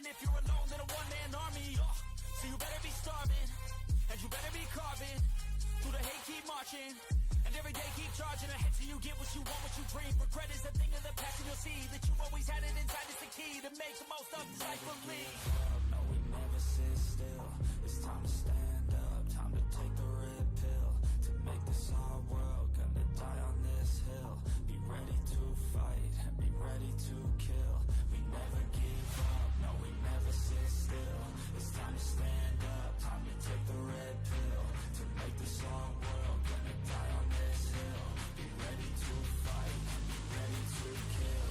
And if you're alone, then a one-man army. So you better be starving, and you better be carving. Through the hate, keep marching, and every day keep charging ahead till you get what you want, what you dream. Regret is a thing of the past, and you'll see that you've always had it inside. It's the key to make the most of this life for me. No, we never sit still. It's time to stand up, time to take the red pill. To make this our world, gonna die on this hill. Be ready to fight, and be ready to kill. We never give up, no, we never sit still. It's time to stand up, time to take the red pill. To make this our world, gonna die on this hill. Be ready to fight, and be ready to kill.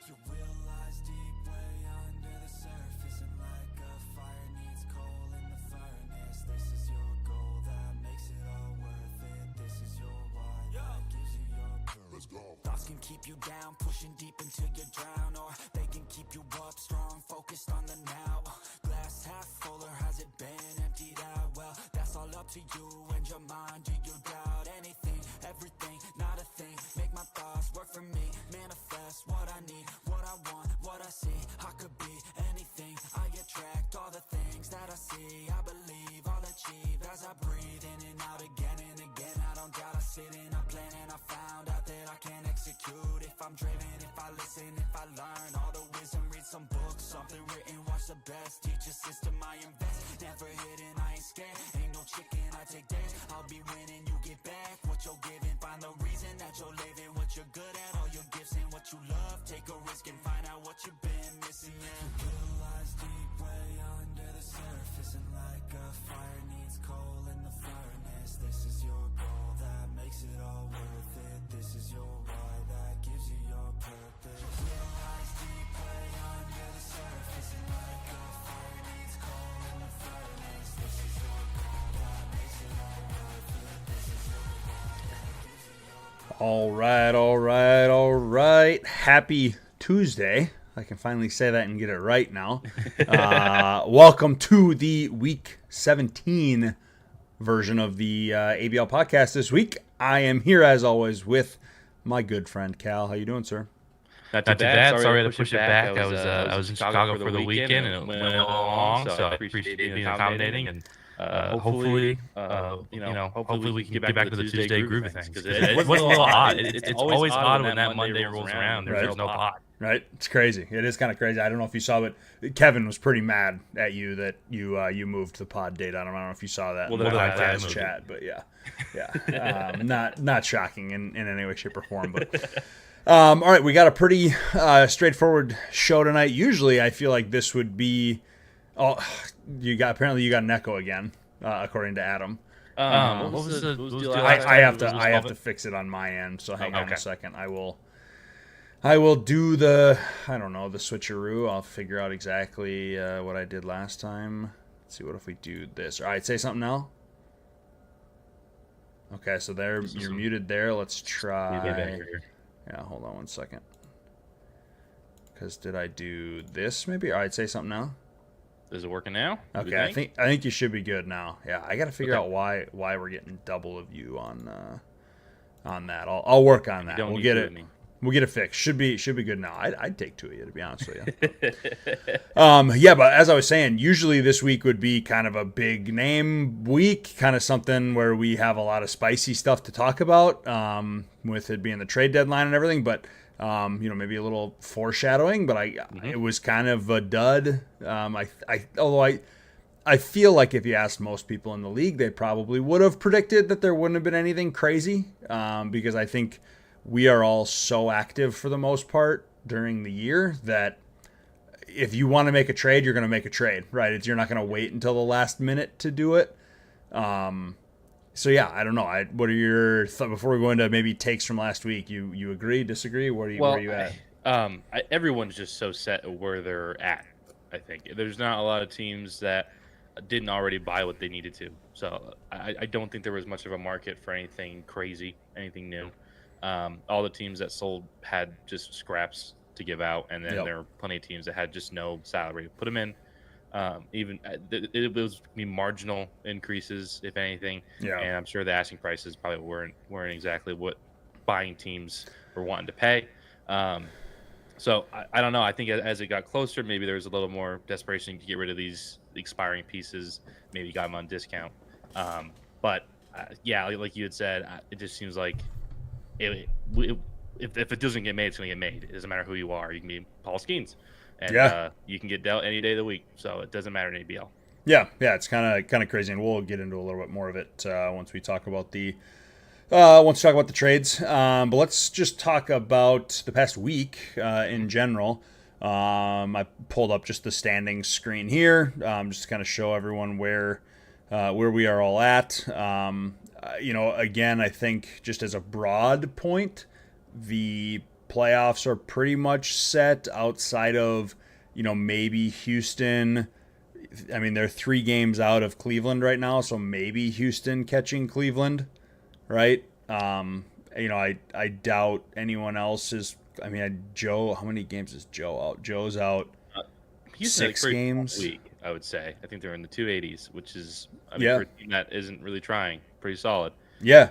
Your will lies deep way under the surface, and like a fire needs coal in the furnace. This is your goal that makes it all worth it. This is your why that gives you your let's go. Thoughts can keep you down, pushing deep until you drown, or they can keep you up strong, focused on the now. Glass half full, or has it been emptied out? Well, that's all up to you and your mind. Do you doubt anything, everything, not a thing? Make my thoughts work for me, manifest what I need, what I want, what I see. I could be anything, I attract all the things that I see. I believe I'll achieve as I breathe in and out again and again. I don't doubt, I sit and I plan, and I found out that I can execute if I'm driven, if I listen, if I learn all the wisdom. Read some books, something written, watch the best. Teach a system, I invest, never hidden, I ain't scared. Ain't no chicken, I take days. I'll be winning, you get back what you're giving. Find the reason that you're living, what you're good at, all your gifts and what you love. Take a risk and find out what you've been missing. Yeah. Your will lies deep way under the surface, and like a fire needs coal in the furnace. This is your goal that makes it all worth it. This is your why that gives you your purpose. Your will lies deep way under the surface, and like a fire needs coal in the furnace. This is your goal that makes it all worth it. This is your why that gives you your All right. Happy Tuesday. I can finally say that and get it right now. Welcome to the Week 17 version of the ABL podcast this week. I am here, as always, with my good friend, Cal. How you doing, sir? Not too bad. Sorry to push it back. I was in Chicago for the weekend, and it went along, so I appreciate being accommodating. And hopefully we can get back to the Tuesday groove of things. It was a little odd. It's always odd when that Monday rolls around. There's no pod. Right? It's crazy. It is kind of crazy. I don't know if you saw, but Kevin was pretty mad at you that you moved the pod date. I don't know if you saw that in the podcast chat, but yeah. Not shocking in any way, shape, or form. But all right, we got a pretty straightforward show tonight. Usually, I feel like this would be. Apparently you got an echo again, according to Adam. What was the deal? I have to fix it on my end. So hang on a second. I will do the switcheroo. I'll figure out exactly what I did last time. Let's see, what if we do this? All right, say something now. Okay, so you're muted there. Let's try. Yeah, hold on one second. Because did I do this maybe? All right, say something now. Is it working now? Okay, I think you should be good now. Yeah, I got to figure out why we're getting double of you on that. I'll work on that. We'll get it we'll get it fixed. Should be good now. I'd take two of you, to be honest with you. Yeah, but as I was saying, usually this week would be kind of a big name week, kind of something where we have a lot of spicy stuff to talk about, with it being the trade deadline and everything. But maybe a little foreshadowing. But it was kind of a dud. Although I feel like if you asked most people in the league, they probably would have predicted that there wouldn't have been anything crazy, because I think we are all so active for the most part during the year that if you want to make a trade, you're going to make a trade, right? You're not going to wait until the last minute to do it. So yeah, I don't know. What are your thoughts before we go into maybe takes from last week? You agree, disagree? Where are you at? Everyone's just so set where they're at. I think there's not a lot of teams that didn't already buy what they needed to. So I don't think there was much of a market for anything crazy, anything new. All the teams that sold had just scraps to give out, and then there were plenty of teams that had just no salary to put them in. It was marginal increases, if anything. Yeah. And I'm sure the asking prices probably weren't exactly what buying teams were wanting to pay. So I don't know. I think as it got closer, maybe there was a little more desperation to get rid of these expiring pieces. Maybe got them on discount. But like you had said, it just seems like if it doesn't get made, it's going to get made. It doesn't matter who you are. You can be Paul Skeens, and you can get dealt any day of the week. So it doesn't matter in ABL. Yeah, it's kind of crazy, and we'll get into a little bit more of it once we talk about the trades. But let's just talk about the past week in general. I pulled up just the standings screen here, just to kind of show everyone where we are all at. Again, I think just as a broad point, the playoffs are pretty much set outside of, maybe Houston. I mean, they're 3 games out of Cleveland right now, so maybe Houston catching Cleveland. Right. I doubt anyone else is. I mean, Joe. How many games is Joe out? Joe's out. He's 6 games. Week, I would say. I think they're in the 280s, which is for a team that isn't really trying. Pretty solid. Yeah.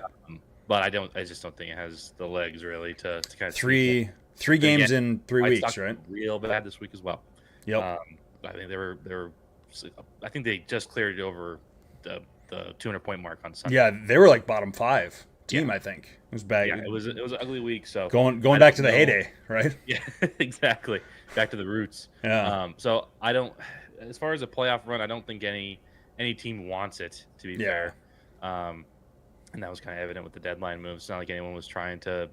But I just don't think it has the legs really to kind of three games in 3 weeks, right? Real bad this week as well. Yep. I think they were. I think they just cleared over the 200-point mark on Sunday. Yeah, they were like bottom 5 team. I think it was bad. Yeah, it was an ugly week. So going back to the heyday, right? Yeah, exactly. Back to the roots. Yeah. So I don't. As far as a playoff run, I don't think any team wants it. To be fair. And that was kind of evident with the deadline moves. It's not like anyone was trying to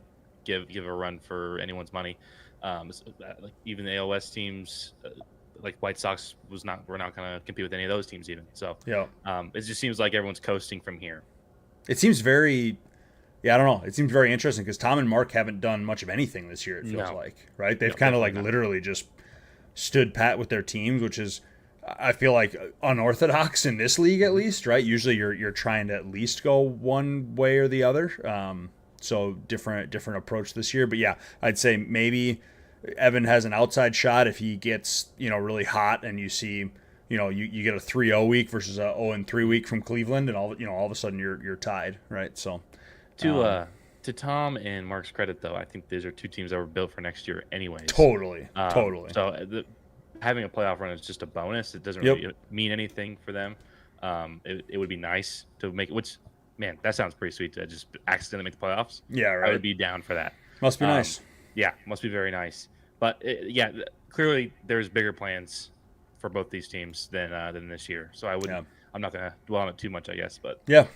give a run for anyone's money. Like even the AOS teams, like White Sox we're not going to compete with any of those teams even. So it just seems like everyone's coasting from here. It seems very, I don't know. It seems very interesting because Tom and Mark haven't done much of anything this year. It feels like, right? They've kind of like literally just stood pat with their teams, which is, I feel like, unorthodox in this league at least, right? Usually you're trying to at least go one way or the other. So different approach this year. But yeah, I'd say maybe Evan has an outside shot if he gets, really hot and you see, you get a 3-0 week versus a 0-3 week from Cleveland, and all of a sudden you're tied, right? So to Tom and Mark's credit, though, I think these are 2 teams that were built for next year anyways. Totally. So having a playoff run is just a bonus. It doesn't really mean anything for them. It would be nice to make it, which, man, that sounds pretty sweet to just accidentally make the playoffs. Yeah, right. I would be down for that. Must be nice. Yeah, must be very nice. But clearly there's bigger plans for both these teams than this year. So I'm not going to dwell on it too much, I guess. But yeah.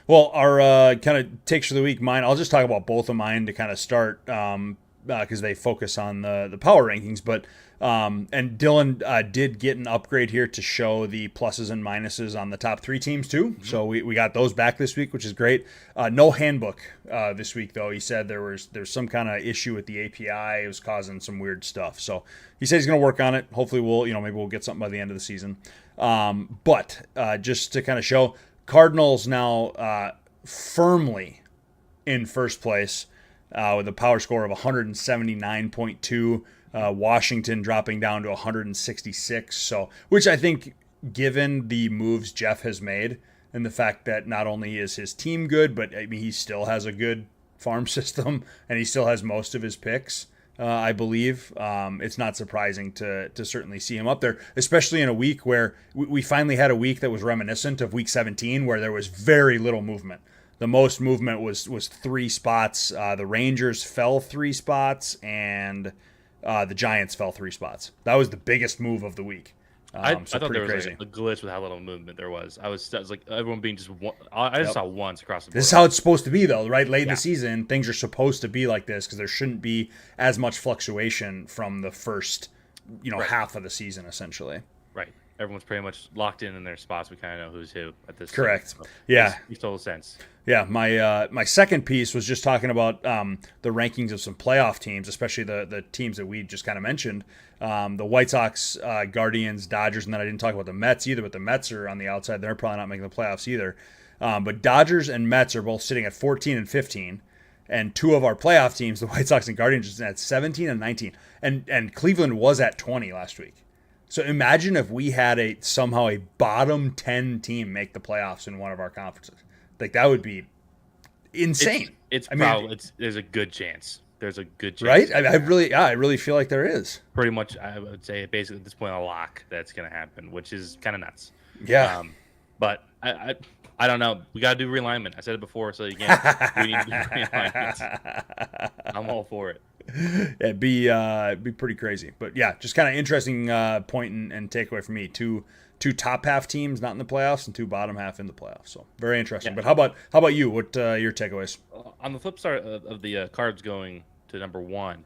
Well, our kind of takes for the week, I'll just talk about both of mine to kind of start because they focus on the power rankings. But and Dylan did get an upgrade here to show the pluses and minuses on the top 3 teams too. Mm-hmm. So we got those back this week, which is great. No handbook this week though. He said there's some kind of issue with the API. It was causing some weird stuff. So he said he's going to work on it. Hopefully maybe we'll get something by the end of the season. But just to kind of show, Cardinals now firmly in first place with a power score of 179.2. Washington dropping down to 166. So, which I think, given the moves Jeff has made and the fact that not only is his team good, but I mean he still has a good farm system, and he still has most of his picks. I believe it's not surprising to certainly see him up there, especially in a week where we finally had a week that was reminiscent of Week 17, where there was very little movement. The most movement was 3 spots. The Rangers fell 3 spots, and the Giants fell 3 spots. That was the biggest move of the week. I thought there was like a glitch with how little movement there was. I was like everyone being just one. I just saw once across the board. This is how it's supposed to be, though, right? Late in the season, things are supposed to be like this because there shouldn't be as much fluctuation from the first, half of the season, essentially. Right. Everyone's pretty much locked in their spots. We kind of know who's who at this. Correct. So yeah. Makes total sense. Yeah, my second piece was just talking about the rankings of some playoff teams, especially the teams that we just kind of mentioned. The White Sox, Guardians, Dodgers, and then I didn't talk about the Mets either, but the Mets are on the outside. They're probably not making the playoffs either. But Dodgers and Mets are both sitting at 14 and 15. And 2 of our playoff teams, the White Sox and Guardians, are at 17 and 19. And Cleveland was at 20 last week. So imagine if we had somehow a bottom 10 team make the playoffs in one of our conferences. Like, that would be insane. There's a good chance. There's a good chance. Right? I really feel like there is. Pretty much, I would say basically at this point a lock that's going to happen, which is kind of nuts. Yeah. But I don't know. We got to do realignment. I said it before, so we need to do realignment. I'm all for it. It'd be pretty crazy. But yeah, just kind of interesting point and takeaway for me. Two top half teams not in the playoffs and 2 bottom half in the playoffs. So very interesting. Yeah. But how about you? What your takeaways? On the flip side of the Cards going to number 1,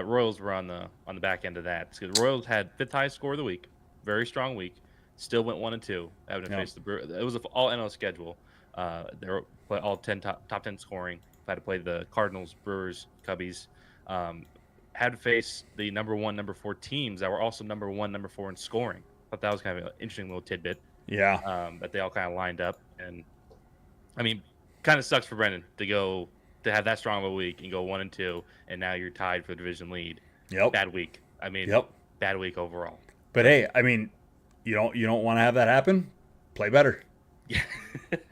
Royals were on the back end of that. So the Royals had 5th highest score of the week, very strong week. Still went 1-2, having to face the Brewers. It was an all NL schedule. They were all 10 top 10 scoring. Had to play the Cardinals, Brewers, Cubbies. Had to face the number 1, number 4 teams that were also number 1, number 4 in scoring. Thought that was kind of an interesting little tidbit. Yeah. That they all kind of lined up, and I mean, kind of sucks for Brendan to have that strong of a week and go 1-2, and now you're tied for the division lead. Yep. Bad week. I mean, bad week overall. But hey, I mean, you don't want to have that happen. Play better. Yeah.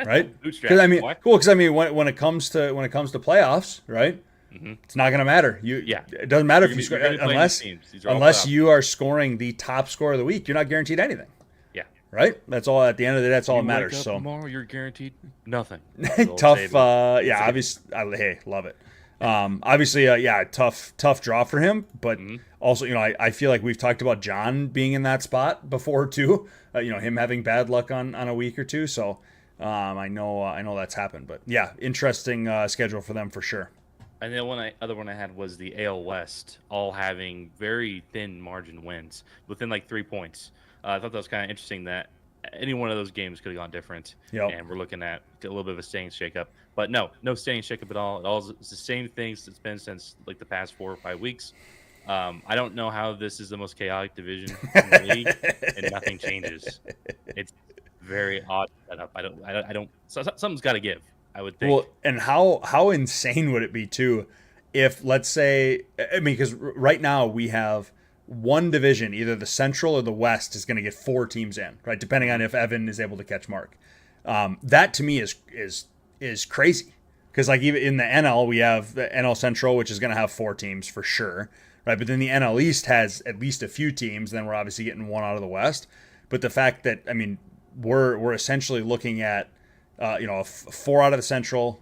Right? Because I mean, when it comes to playoffs, right? Mm-hmm. It's not going to matter. It doesn't matter if you score unless you are scoring the top score of the week. You're not guaranteed anything. Yeah. Right? That's all. At the end of the day, that's all that matters. So tomorrow you're guaranteed nothing. Tough. Obviously, hey, love it. Obviously, tough draw for him. But also, I feel like we've talked about John being in that spot before too. Him having bad luck on a week or two. So I know that's happened. But yeah, interesting schedule for them for sure. And the other one I had was the AL West, all having very thin margin wins within like 3 points. I thought that was kind of interesting that any one of those games could have gone different. Yep. And we're looking at a little bit of a standings shakeup. But no standings shakeup at all. It's the same things it's been since like the past 4 or 5 weeks. I don't know how this is the most chaotic division in the league, and nothing changes. It's very odd setup. I don't. Something's got to give, I would think. Well, and how insane would it be too, if let's say, because right now we have one division, either the Central or the West is going to get 4 teams in, right? Depending on if Evan is able to catch Mark. That to me is crazy, because like even in the NL we have the NL Central, which is going to have 4 teams for sure, right? But then the NL East has at least a few teams. Then we're obviously getting 1 out of the West. But the fact that we're essentially looking at 4 out of the Central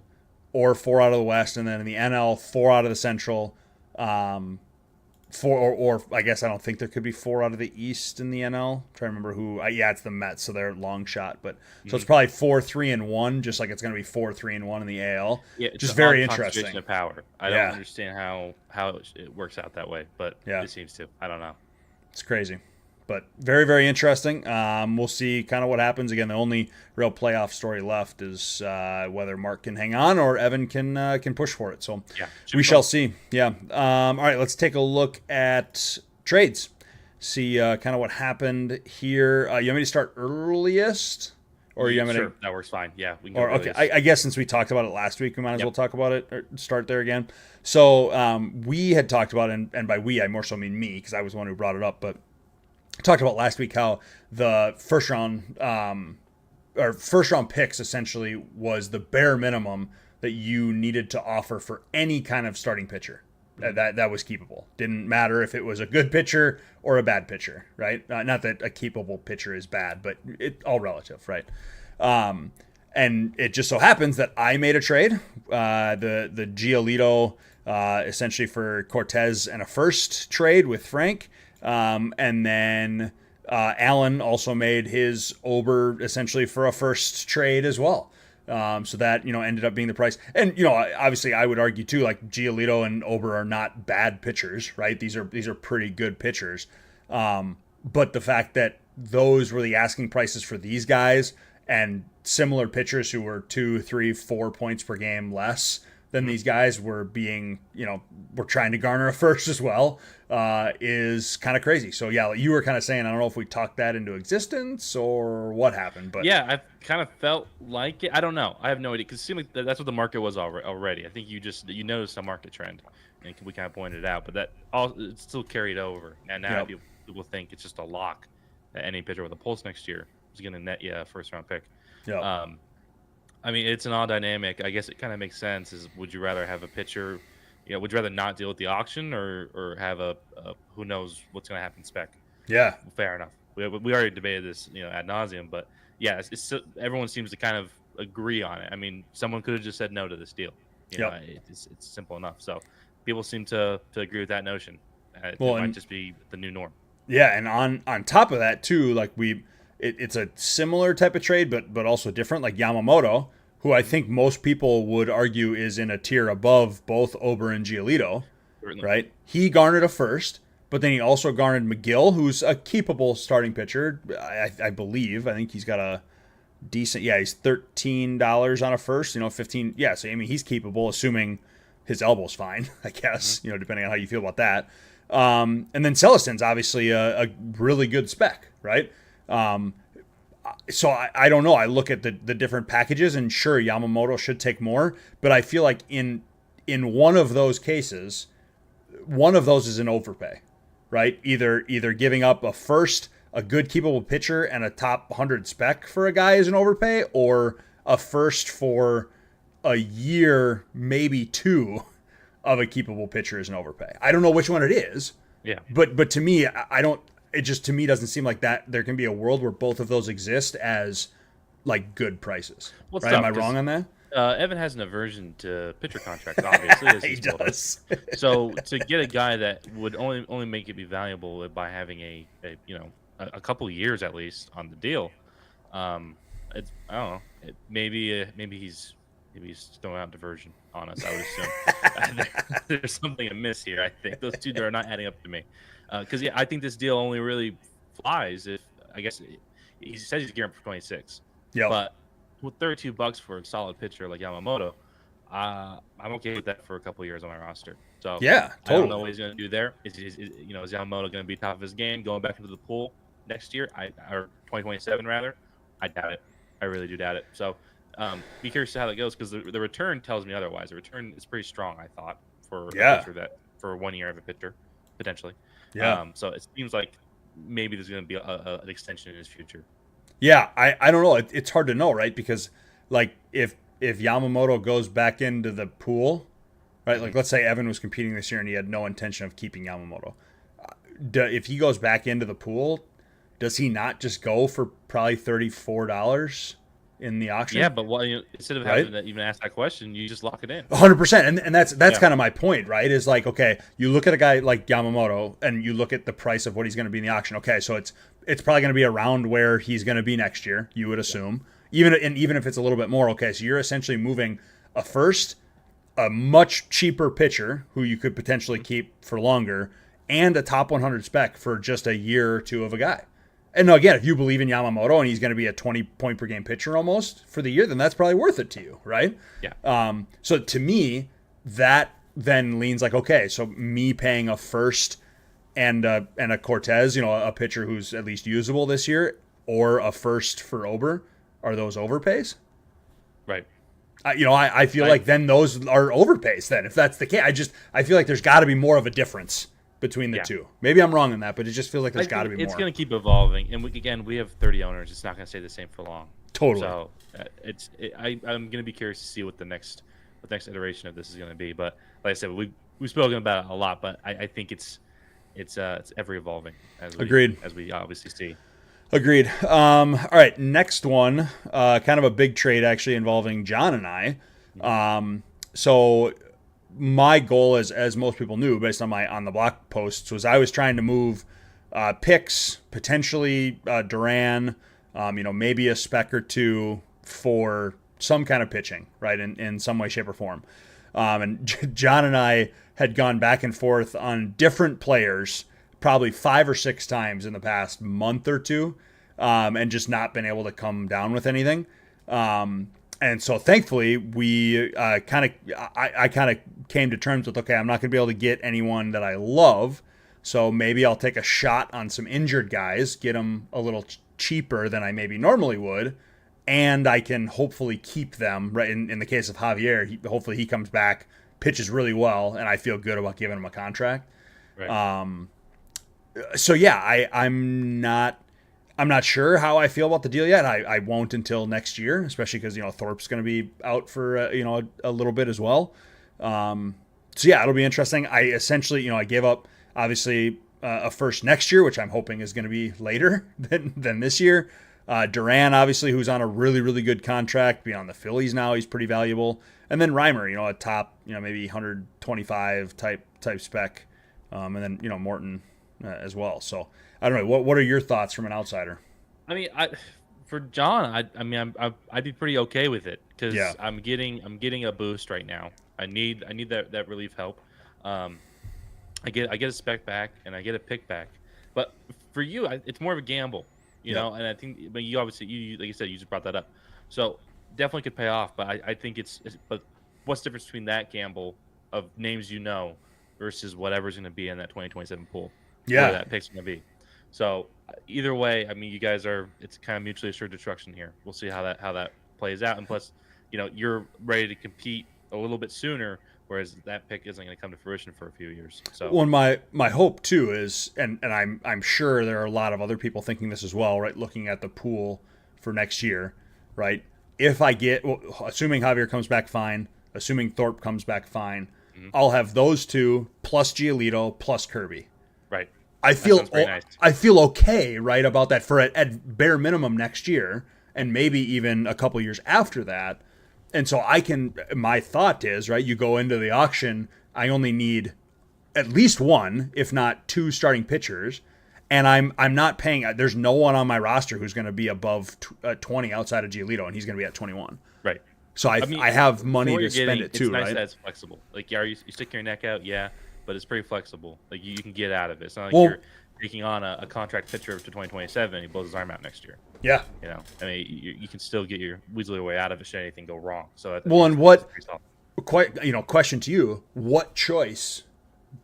or 4 out of the West, and then in the NL 4 out of the Central. 4 or I guess I don't think there could be 4 out of the East in the NL. I'm trying to remember who. It's the Mets, so they're a long shot. But so it's probably 4-3-1, just like it's going to be 4-3-1 in the AL. Yeah, just very interesting. Of power. I don't understand how it works out that way, but it seems to. I don't know. It's crazy, but very, very interesting. We'll see kind of what happens. Again, the only real playoff story left is whether Mark can hang on or Evan can push for it. So we shall see. Yeah. All right, let's take a look at trades. See kind of what happened here. You want me to start earliest? Or you want me to... That works fine. Yeah, we can go okay. I guess since we talked about it last week, we might as well talk about it or start there again. So we had talked about, and by we, I more so mean me, because I was the one who brought it up, but talked about last week how the first round picks essentially was the bare minimum that you needed to offer for any kind of starting pitcher that was keepable. Didn't matter if it was a good pitcher or a bad pitcher, right? Not that a keepable pitcher is bad, but it all relative, right? And it just so happens that I made a trade, the Giolito, essentially for Cortez and a first trade with Frank. And then Allen also made his Ober essentially for a first trade as well. So that, ended up being the price. And, obviously I would argue too, like Giolito and Ober are not bad pitchers, right? These are pretty good pitchers. But the fact that those were the asking prices for these guys and similar pitchers who were 2, 3, 4 points per game less than these guys were being, we're trying to garner a first as well, is kind of crazy. So yeah, you were kind of saying, I don't know if we talked that into existence or what happened, but yeah, I kind of felt like it. I don't know. I have no idea, because it seemed like that's what the market was already. I think you noticed a market trend, and we kind of pointed it out, but it still carried over. And now people think it's just a lock that any pitcher with a pulse next year is going to net you a first round pick. Yeah. I mean, it's an odd dynamic. I guess it kind of makes sense. Would you rather have a pitcher, would you rather not deal with the auction or have a who knows what's going to happen spec? Yeah. Fair enough. We already debated this, ad nauseum, but yeah, everyone seems to kind of agree on it. I mean, someone could have just said no to this deal. It's simple enough. So people seem to agree with that notion. It might just be the new norm. Yeah, and on top of that too, like it's a similar type of trade, but also different. Like Yamamoto, who I think most people would argue is in a tier above both Ober and Giolito, right? He garnered a first, but then he also garnered McGill, who's a keepable starting pitcher, I believe. I think he's got a decent. Yeah, he's $13 on a first. 15. Yeah, so I mean he's keepable, assuming his elbow's fine. I guess depending on how you feel about that. And then Celestin's obviously a really good spec, right? So I don't know. I look at the different packages, and sure, Yamamoto should take more, but I feel like in one of those cases, one of those is an overpay, right? Either giving up a first, a good keepable pitcher, and a top 100 spec for a guy is an overpay, or a first for a year, maybe 2 of a keepable pitcher is an overpay. I don't know which one it is. Yeah. But to me, I don't. It just, to me, doesn't seem like that there can be a world where both of those exist as like good prices. Well, right? Am I wrong on that? Evan has an aversion to pitcher contracts, obviously. As he does. So to get a guy that would only make it be valuable by having a couple years at least on the deal, I don't know. Maybe he's throwing out diversion on us. I would assume there's something amiss here. I think those two are not adding up to me. Because I think this deal only really flies if, I guess, he says he's gearing up for 26. Yeah. But with $32 for a solid pitcher like Yamamoto, I'm okay with that for a couple of years on my roster. So yeah, totally. I don't know what he's going to do there. Is Yamamoto going to be top of his game going back into the pool next year, or 2027 rather? I doubt it. I really do doubt it. So be curious to how that goes, because the return tells me otherwise. The return is pretty strong, I thought, for a pitcher for 1 year of a pitcher potentially. Yeah. So it seems like maybe there's going to be an extension in his future. Yeah, I don't know. It's hard to know, right? Because like if Yamamoto goes back into the pool, right? Like let's say Evan was competing this year and he had no intention of keeping Yamamoto. If he goes back into the pool, does he not just go for probably $34 in the auction? Yeah, but instead of having to even ask that question, you just lock it in. 100%, and that's kind of my point, right? Is like, okay, you look at a guy like Yamamoto, and you look at the price of what he's going to be in the auction. Okay, so it's probably going to be around where he's going to be next year, you would assume. Even if it's a little bit more, okay, so you're essentially moving a first, a much cheaper pitcher who you could potentially keep for longer, and a top 100 spec for just a year or two of a guy. And again, if you believe in Yamamoto and he's going to be a 20-point-per-game pitcher almost for the year, then that's probably worth it to you, right? Yeah. So to me, that then leans like, okay, so me paying a first and a Cortez, a pitcher who's at least usable this year, or a first for Ober, are those overpays? Right. I feel like then those are overpays then, if that's the case. I feel like there's got to be more of a difference between the two. Maybe I'm wrong on that, but it just feels like there's got to be more. It's going to keep evolving, and we have 30 owners. It's not going to stay the same for long. Totally. So I'm going to be curious to see what the next what the next iteration of this is going to be. But like I said, we've spoken about it a lot, but I think it's ever evolving as we obviously see. Agreed. All right, next one, kind of a big trade actually involving John and I. So my goal, as most people knew, based on my on the block posts, was I was trying to move picks, potentially Duran, maybe a spec or two for some kind of pitching, right, in some way, shape, or form. And John and I had gone back and forth on different players probably 5 or 6 times in the past month or two, and just not been able to come down with anything. And so thankfully we I kind of came to terms with, okay, I'm not going to be able to get anyone that I love. So maybe I'll take a shot on some injured guys, get them a little cheaper than I maybe normally would. And I can hopefully keep them, right? In the case of Javier, hopefully he comes back, pitches really well, and I feel good about giving him a contract. Right. So yeah, I'm not sure how I feel about the deal yet. I won't until next year, especially because Thorpe's going to be out for a little bit as well. So yeah, it'll be interesting. I essentially I gave up obviously a first next year, which I'm hoping is going to be later than this year. Duran, obviously, who's on a really, really good contract, beyond the Phillies now, he's pretty valuable. And then Reimer, a top, maybe 125 type spec, and then Morton as well. So I don't know. What are your thoughts from an outsider? I mean, for John, I'd be pretty okay with it because I'm getting a boost right now. I need that relief help. I get a spec back and I get a pick back, but for you, it's more of a gamble. And I think, but you obviously, like you said, you just brought that up. So definitely could pay off, but I think but what's the difference between that gamble of names versus whatever's going to be in that 2027 pool? Yeah. Where that pick's going to be. So either way, I mean, you guys it's kind of mutually assured destruction here. We'll see how that plays out. And plus, you're ready to compete a little bit sooner, whereas that pick isn't going to come to fruition for a few years. So, well, my hope too is, and I'm sure there are a lot of other people thinking this as well, right? Looking at the pool for next year, right? If I assuming Javier comes back fine, assuming Thorpe comes back fine, I'll have those two plus Giolito plus Kirby. Right. I feel nice. I feel okay, right, about that for at bare minimum next year, and maybe even a couple years after that. And so my thought is, right, you go into the auction, I only need at least one, if not two starting pitchers, and I'm not paying, there's no one on my roster who's going to be above 20 outside of Giolito, and he's going to be at 21. Right. So I have money to spend it too, it's nice right? That it's flexible. Like, you stick your neck out, yeah, but it's pretty flexible. Like, you can get out of it. It's not like you're taking on a contract pitcher to 2027 and he blows his arm out next year. Yeah. I mean, you can still get your weasel your way out of it should anything go wrong. So question to you, what choice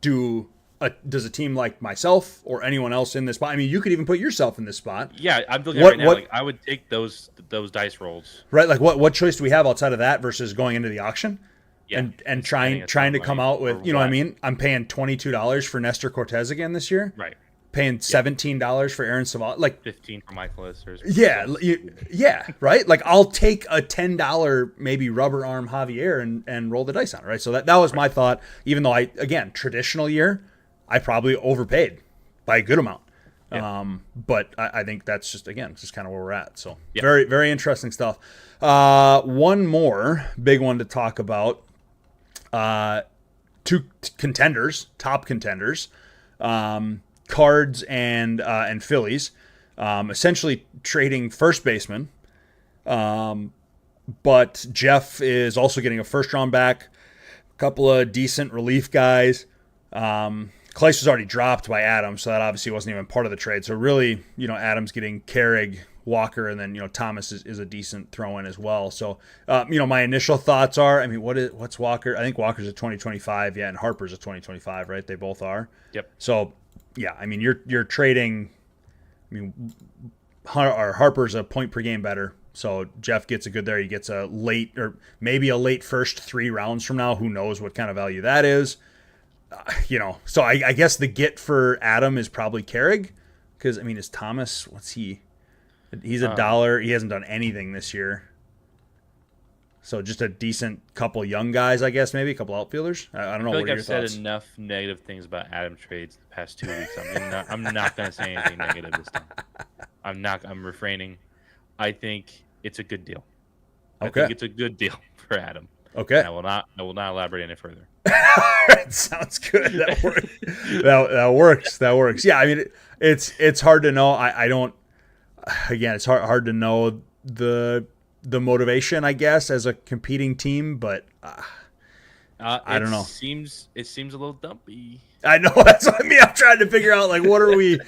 does a team like myself or anyone else in this spot? I mean, you could even put yourself in this spot. Yeah, I'm looking at right now. Like, I would take those dice rolls. Right, like what choice do we have outside of that versus going into the auction? Yeah, and trying to come out with, what I mean? I'm paying $22 for Nestor Cortez again this year. Right. Paying $17 for Aaron Savali, like 15 for Michaelis. Yeah, right. Like, I'll take a $10 maybe rubber arm Javier and roll the dice on it, right? So that was my thought. Even though traditional year, I probably overpaid by a good amount. Yeah. But I think that's just kind of where we're at. So very, very interesting stuff. One more big one to talk about. Two contenders, top contenders. Cards and Phillies, essentially trading first baseman. But Jeff is also getting a first round back, a couple of decent relief guys. Kleiss was already dropped by Adams, so that obviously wasn't even part of the trade. So really, Adams getting Carrig, Walker, and then Thomas is a decent throw in as well. So my initial thoughts are, I mean, what's Walker? I think Walker's a 2025, and Harper's a 2025, right? They both are. Yep. So yeah, I mean, you're trading. I mean, Harper's a point per game better, so Jeff gets a good there. He gets a late or maybe a late first 3 rounds from now. Who knows what kind of value that is? So I guess the get for Adam is probably Carrig, because I mean, is Thomas? What's he? He's $1. He hasn't done anything this year. So just a decent couple young guys, I guess, maybe a couple outfielders. I don't know. I feel what like are I've your said thoughts? enough negative things about Adam trades the past 2 weeks. I'm not going to say anything negative this time. I'm refraining. I think it's a good deal. I think it's a good deal for Adam. Okay. And I will not elaborate any further. Sounds good. That works. That works. Yeah, I mean, it's hard to know. I don't. Again, it's hard to know the motivation, I guess, as a competing team, but I don't know. It seems a little dumpy. I know, that's what I mean. I'm trying to figure out, like, what are we?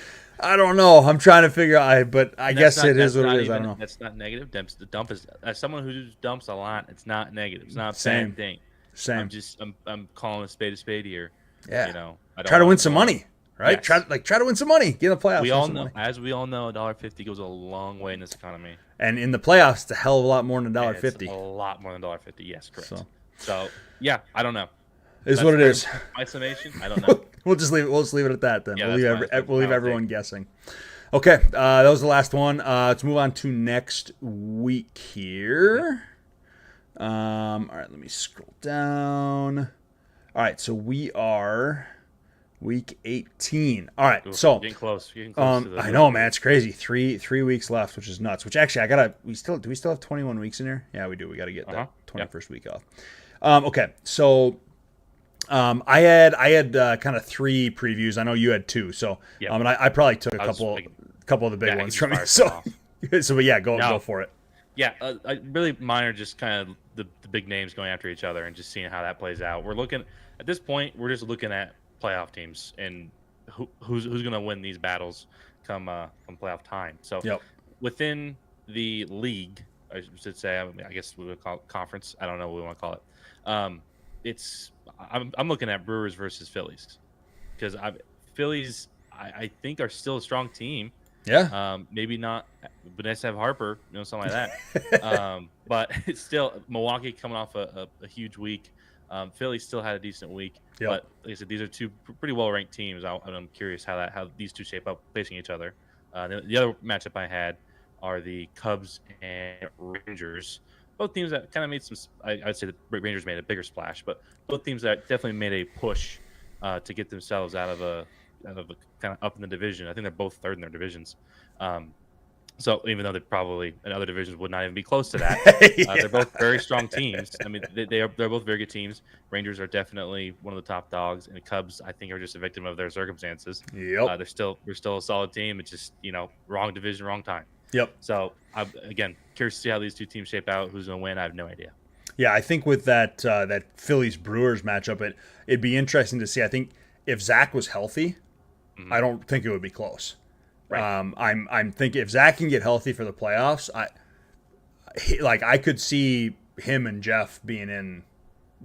I don't know. I'm trying to figure out. But I guess it is what it is. I don't know. That's not negative. The dump is, as someone who dumps a lot, it's not negative. It's not a Same bad thing. Same. I'm calling a spade here. Yeah. You know, try to win some money, right? Yes. Try to win some money. Get in the playoffs. We all know, as we all know, $1.50 goes a long way in this economy. And in the playoffs, it's a hell of a lot more than $1.50. A lot more than $1.50. Yes, correct. So yeah, I don't know. That's what it is. My summation, I don't know. We'll just leave it at that then. Yeah, we'll leave everyone guessing. Okay, that was the last one. Let's move on to next week here. All right, let me scroll down. All right, so we are week 18. All right, so getting close. I know, man, it's crazy. Three weeks left, which is nuts. Which actually, do we still have 21 weeks in here? Yeah, we do. We got to get that 21st week off. Okay, so I had kind of 3 previews. I know you had 2. So and I probably took a couple of the big ones from you. So but yeah, go for it. Yeah, mine are just kind of the big names going after each other and just seeing how that plays out. We're looking at this point. We're just looking at playoff teams and who's going to win these battles come playoff time. So within the league, I should say, I guess we would call it conference. I don't know what we want to call it. I'm looking at Brewers versus Phillies because Phillies I think are still a strong team. Yeah. Maybe not, but nice to have Harper, something like that. But it's still Milwaukee coming off a huge week. Philly still had a decent week. Yep. But like I said, these are 2 pretty well-ranked teams. I'm curious how these 2 shape up facing each other. The other matchup I had are the Cubs and Rangers. Both teams that kind of made some. I'd say the Rangers made a bigger splash, but both teams that definitely made a push to get themselves out of a kind of up in the division. I think they're both 3rd in their divisions. So even though they probably in other divisions would not even be close to that, they're both very strong teams. I mean, they're both very good teams. Rangers are definitely one of the top dogs, and the Cubs I think are just a victim of their circumstances. Yep. They're still a solid team. It's just wrong division, wrong time. Yep. So I'm again curious to see how these 2 teams shape out. Who's going to win? I have no idea. Yeah, I think with that Phillies Brewers matchup, it'd be interesting to see. I think if Zach was healthy, I don't think it would be close. Right. I'm thinking if Zach can get healthy for the playoffs, I could see him and Jeff being in,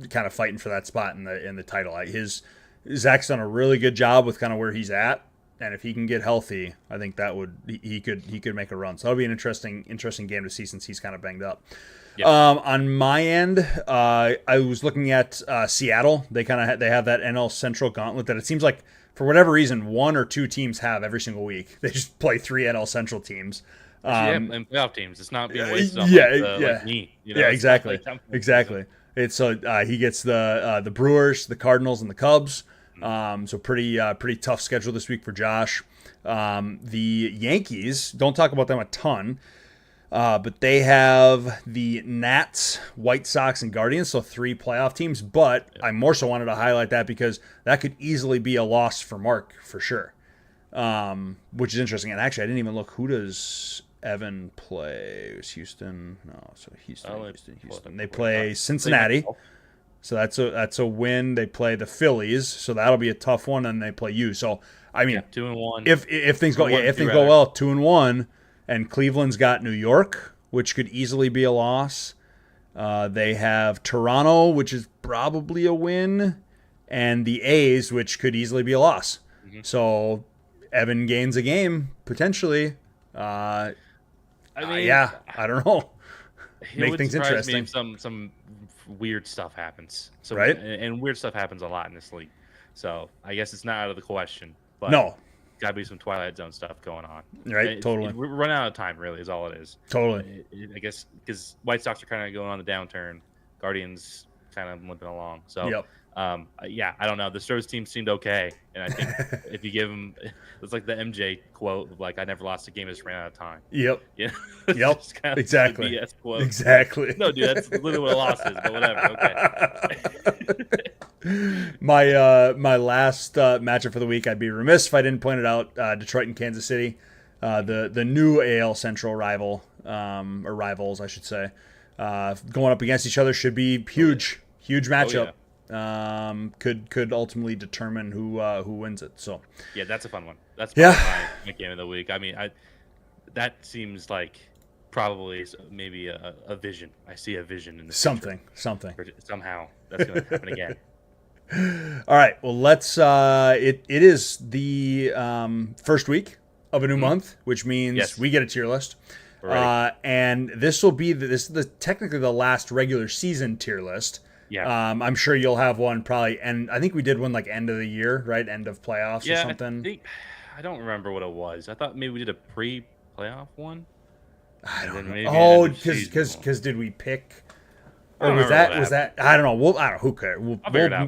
kind of fighting for that spot in the title. Zach's done a really good job with kind of where he's at, and if he can get healthy, I think he could make a run. So that'll be an interesting game to see since he's kind of banged up. Yep. On my end, I was looking at Seattle. They have that NL Central gauntlet that it seems like, for whatever reason, 1 or 2 teams have every single week. They just play 3 NL Central teams. And playoff teams. It's not being wasted on like me. Yeah, exactly. Exactly. It's he gets the Brewers, the Cardinals, and the Cubs. So pretty tough schedule this week for Josh. The Yankees, don't talk about them a ton. But they have the Nats, White Sox, and Guardians, so 3 playoff teams. But I more so wanted to highlight that because that could easily be a loss for Mark, for sure, which is interesting. And actually, I didn't even look. Who does Evan play? It was Houston. No, so Houston. They play Cincinnati, so that's a win. They play the Phillies, so that'll be a tough one, and they play you. So I mean, 2-1. If things go well, 2-1. And Cleveland's got New York, which could easily be a loss. They have Toronto, which is probably a win, and the A's, which could easily be a loss. Mm-hmm. So Evan gains a game, potentially. I don't know. Make things interesting. Me if some weird stuff happens. So, right? And weird stuff happens a lot in this league. So I guess it's not out of the question. But no. got to be some Twilight Zone stuff going on. Right, totally. We're running out of time, really, is all it is. Totally. I guess because White Sox are kind of going on the downturn. Guardians kind of limping along. So, yep. Yeah, I don't know. The Stros team seemed okay, and I think if you give them, it's like the MJ quote of like, "I never lost a game, I just ran out of time." Yep. Yeah. Yep. Kind of Exactly. BS quote. Exactly. No, dude, that's literally what a loss is. But whatever. Okay. My last matchup for the week, I'd be remiss if I didn't point it out. Detroit and Kansas City, the new AL Central rival, or rivals, I should say, going up against each other should be huge matchup. Yeah. Could ultimately determine who wins it. So yeah, that's a fun one. That's my game of the week. I mean, that seems like probably maybe a vision. I see a vision in the something. Somehow that's going to happen again. All right. Well, let's. It is the first week of a new month, which means we get a tier list. And this will be technically the last regular season tier list. Yeah. I'm sure you'll have one probably, and I think we did one like end of the yeyear, right? End of playoffs or something. I don't remember what it was. I thought maybe we did a pre-playoff one. I don't know. Because did we pick? Or was that? I don't know. I don't know. Who cares?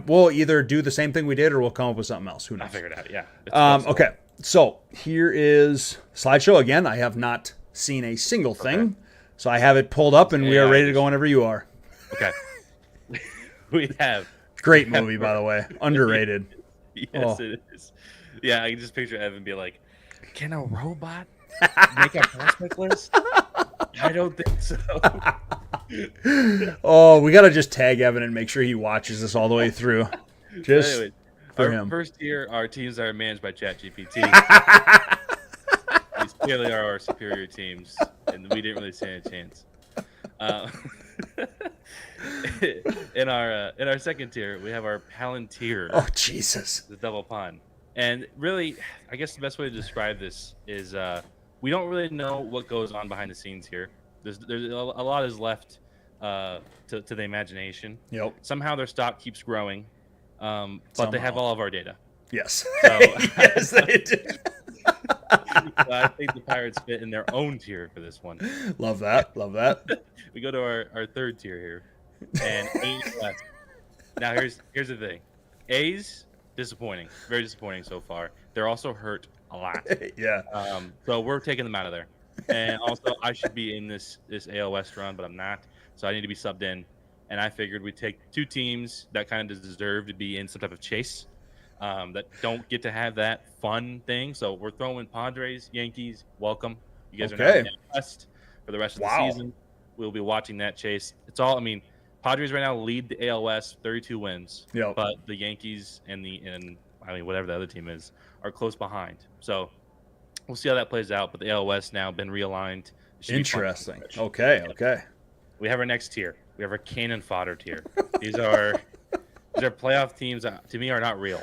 We'll either do the same thing we did, or we'll come up with something else. Who knows? I'll figure it out. Yeah. Okay. So here is slideshow again. I have not seen a single thing, so I have it pulled up, and we are ready to go whenever you are. Okay. We have great movie, by the way. Underrated. Yes, it is. Yeah, I can just picture Evan be like, "Can a robot make a prospect list?" I don't think so. We gotta just tag Evan and make sure he watches this all the way through. Just anyway, for him. First year, our teams are managed by ChatGPT. These clearly are our superior teams, and we didn't really stand a chance. In our second tier, we have our Palantir. Oh Jesus! The double pun. And really, I guess the best way to describe this is we don't really know what goes on behind the scenes here. There's a lot is left to the imagination. Yep. Somehow their stock keeps growing, but they have all of our data. Yes. So, yes, they do. So I think the Pirates fit in their own tier for this one. Love that. We go to our third tier here, and A's left. Now here's the thing, A's disappointing, very disappointing so far. They're also hurt a lot. Yeah. So we're taking them out of there, and also I should be in this AL West run, but I'm not, so I need to be subbed in. And I figured we'd take two teams that kind of deserve to be in some type of chase. That don't get to have that fun thing. So we're throwing Padres, Yankees. Welcome. You guys are now in the West for the rest of the season. We'll be watching that chase. It's all. I mean, Padres right now lead the AL West, 32 wins. Yep. But the Yankees and whatever the other team is are close behind. So we'll see how that plays out. But the AL West now been realigned. Interesting. Okay. We have our next tier. We have our cannon fodder tier. These are playoff teams that, to me, are not real.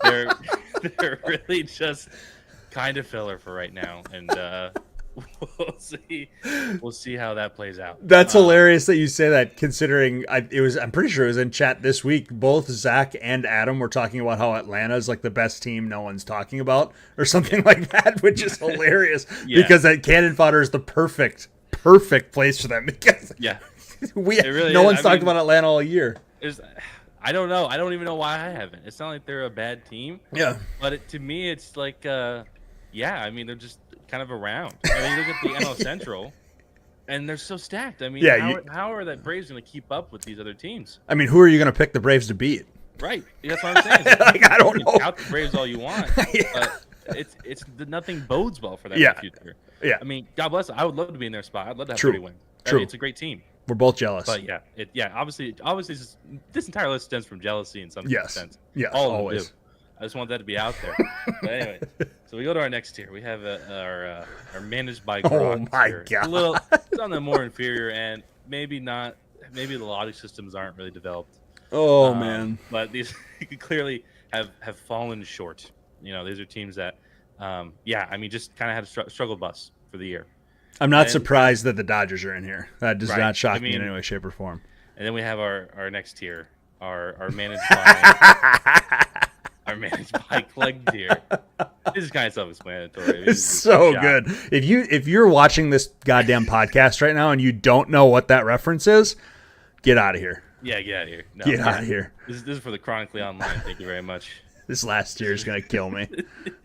They're really just kind of filler for right now, and we'll see how that plays out. That's hilarious that you say that, considering I'm pretty sure it was in chat this week. Both Zach and Adam were talking about how Atlanta is like the best team no one's talking about, or something like that, which is hilarious because that cannon fodder is the perfect place for them because no one's talked about Atlanta all year. I don't know. I don't even know why I haven't. It's not like they're a bad team. Yeah. But to me, it's like, I mean, they're just kind of around. I mean, look at the NL Central, and they're so stacked. I mean, how are the Braves going to keep up with these other teams? I mean, who are you going to pick the Braves to beat? Right. That's what I'm saying. I don't know. Count the Braves all you want, but it's nothing bodes well for them in the future. Yeah. I mean, God bless them. I would love to be in their spot. I'd love to have 30 wins. True. I mean, it's a great team. We're both jealous. But obviously, this entire list stems from jealousy in some sense. Yes, all always. of them do. I just want that to be out there. But anyway, so we go to our next tier. We have our managed by Grok. Oh my god! It's on the more inferior end. Maybe not. Maybe the logic systems aren't really developed. Oh man! But these clearly have fallen short. You know, these are teams that, I mean, just kind of had a struggle bus for the year. I'm not surprised that the Dodgers are in here. That does not shock me in any way, shape, or form. And then we have our next tier, our managed by are managed by Clegg Tier. This is kind of self-explanatory. It's so good. If you're watching this goddamn podcast right now and you don't know what that reference is, get out of here. Yeah, get out of here. No, get out of here. This is for the Chronically Online. Thank you very much. This last year is gonna kill me.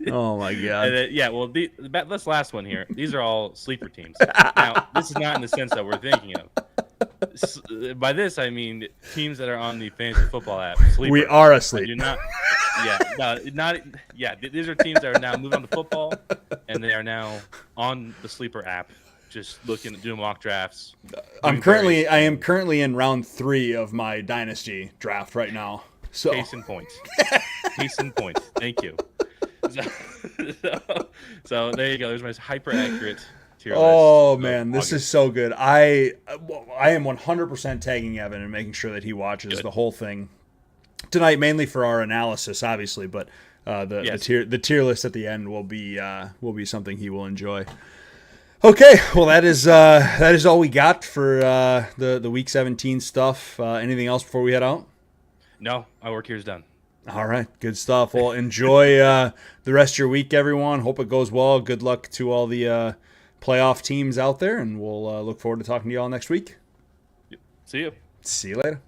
Oh my god. This last one here. These are all sleeper teams. Now, this is not in the sense that we're thinking of. By this, I mean teams that are on the fantasy football app. Sleeper. We are asleep. Do not. These are teams that are now moved on to football, and they are now on the sleeper app, just looking at doing mock drafts. I am currently in round 3 of my dynasty draft right now. So case in point. Case in point. Thank you. So there you go. There's my hyper accurate tier list. Oh man, this is so good. I am 100% tagging Evan and making sure that he watches the whole thing tonight, mainly for our analysis, obviously. But the tier list at the end will be something he will enjoy. Okay, well that is all we got for the Week 17 stuff. Anything else before we head out? No, my work here is done. All right, good stuff. Well, enjoy the rest of your week, everyone. Hope it goes well. Good luck to all the playoff teams out there, and we'll look forward to talking to you all next week. See you. See you later.